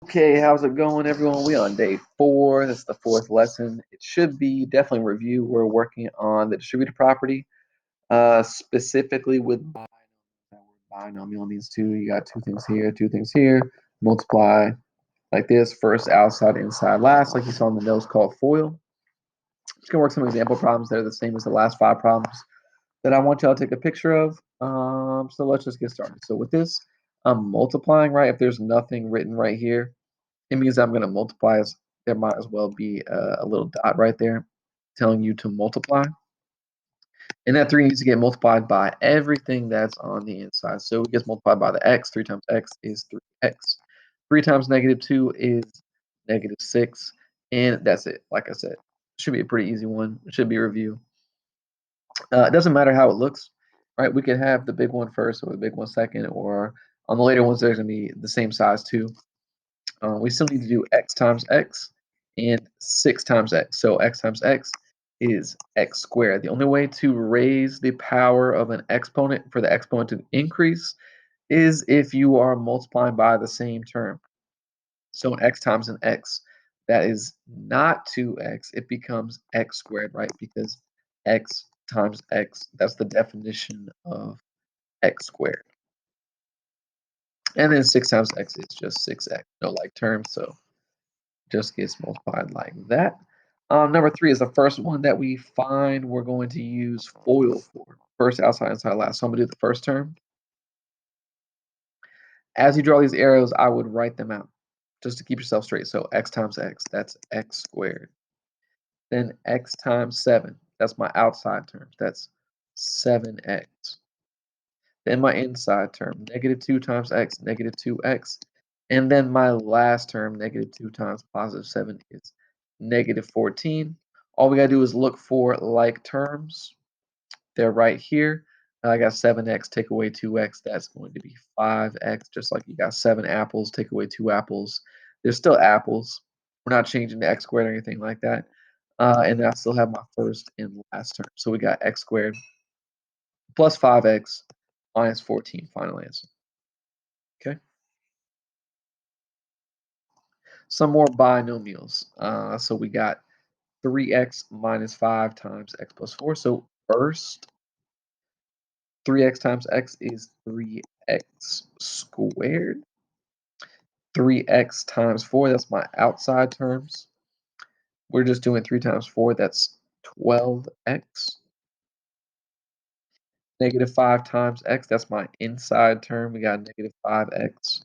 Okay, how's it going, everyone? We on day 4. This is the 4th lesson. It should be definitely review. We're working on the distributed property, specifically with binomial means two. You got two things here. Multiply like this: first, outside, inside, last, like you saw in the notes called FOIL. Just gonna work some example problems that are the same as the last 5 problems that I want y'all to take a picture of. So let's just get started. So with this, I'm multiplying, right? If there's nothing written right here, it means I'm going to multiply. There might as well be a little dot right there telling you to multiply. And that 3 needs to get multiplied by everything that's on the inside. So it gets multiplied by the x. 3 times x is 3x. 3 times -2 is -6. And that's it. Like I said, should be a pretty easy one. It should be a review. It doesn't matter how it looks, right? We could have the big one first or the big one second, or on the later ones, there's going to be the same size too. We still need to do x times x and 6 times x. So x times x is x squared. The only way to raise the power of an exponent for the exponent to increase is if you are multiplying by the same term. So an x times an x, that is not 2x, it becomes x squared, right? Because x times x, that's the definition of x squared. And then 6 times x is just 6x, no like terms, so just gets multiplied like that. Number 3 is the first one that we find we're going to use FOIL for. First, outside, inside, last. So I'm going to do the first term. As you draw these arrows, I would write them out just to keep yourself straight. So x times x, that's x squared. Then x times 7, that's my outside terms. That's 7x. Then my inside term, -2 times x, -2x. And then my last term, -2 times +7 is -14. All we got to do is look for like terms. They're right here. I got 7x, take away 2x, that's going to be 5x. Just like you got 7 apples, take away 2 apples. There's still apples. We're not changing to x squared or anything like that. And then I still have my first and last term. So we got x squared plus 5x minus 14, final answer. Okay. Some more binomials. So we got 3x minus 5 times x plus 4. So first, 3x times x is 3x squared. 3x times 4, that's my outside terms. We're just doing 3 times 4, that's 12x. -5 times x, that's my inside term. We got -5x.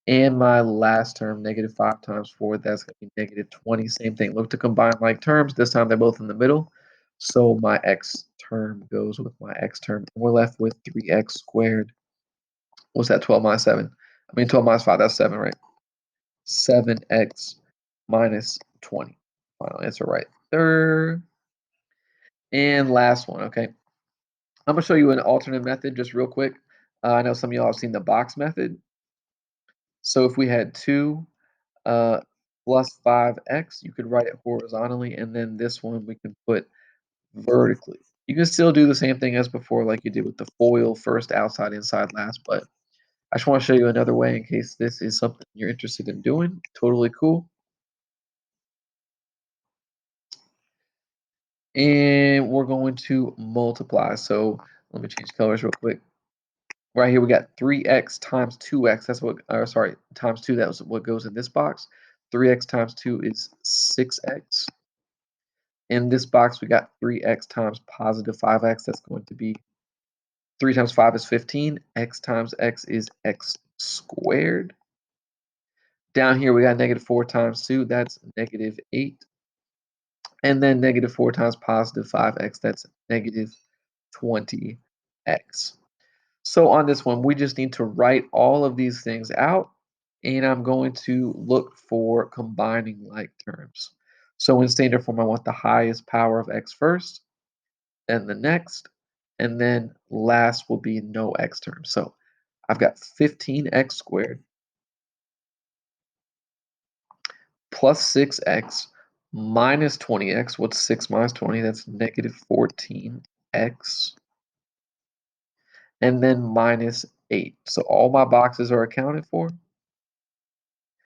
And my last term, -5 times 4, that's going to be -20. Same thing. Look to combine like terms. This time they're both in the middle. So my x term goes with my x term. And we're left with 3x squared. What's that? 12 minus 7. 12 minus 5. That's 7, right? 7x minus 20. Final answer right there. And last one, okay. I'm going to show you an alternate method just real quick. I know some of y'all have seen the box method. So if we had 2 plus 5x, you could write it horizontally, and then this one we can put vertically. You can still do the same thing as before, like you did with the FOIL, first, outside, inside, last, but I just want to show you another way in case this is something you're interested in doing. Totally cool. And we're going to multiply. So let me change colors real quick. Right here we got 3x times 2x. That's what, times 2. That was what goes in this box. 3x times 2 is 6x. In this box, we got 3x times positive 5x. That's going to be 3 times 5 is 15. X times x is x squared. Down here, we got -4 times 2. That's -8. And then -4 times positive 5x. That's -20x. So on this one, we just need to write all of these things out. And I'm going to look for combining like terms. So in standard form, I want the highest power of x first, then the next, and then last will be no x term. So I've got 15x squared plus 6x minus 20x. What's 6 minus 20? That's -14x. And then minus 8. So all my boxes are accounted for.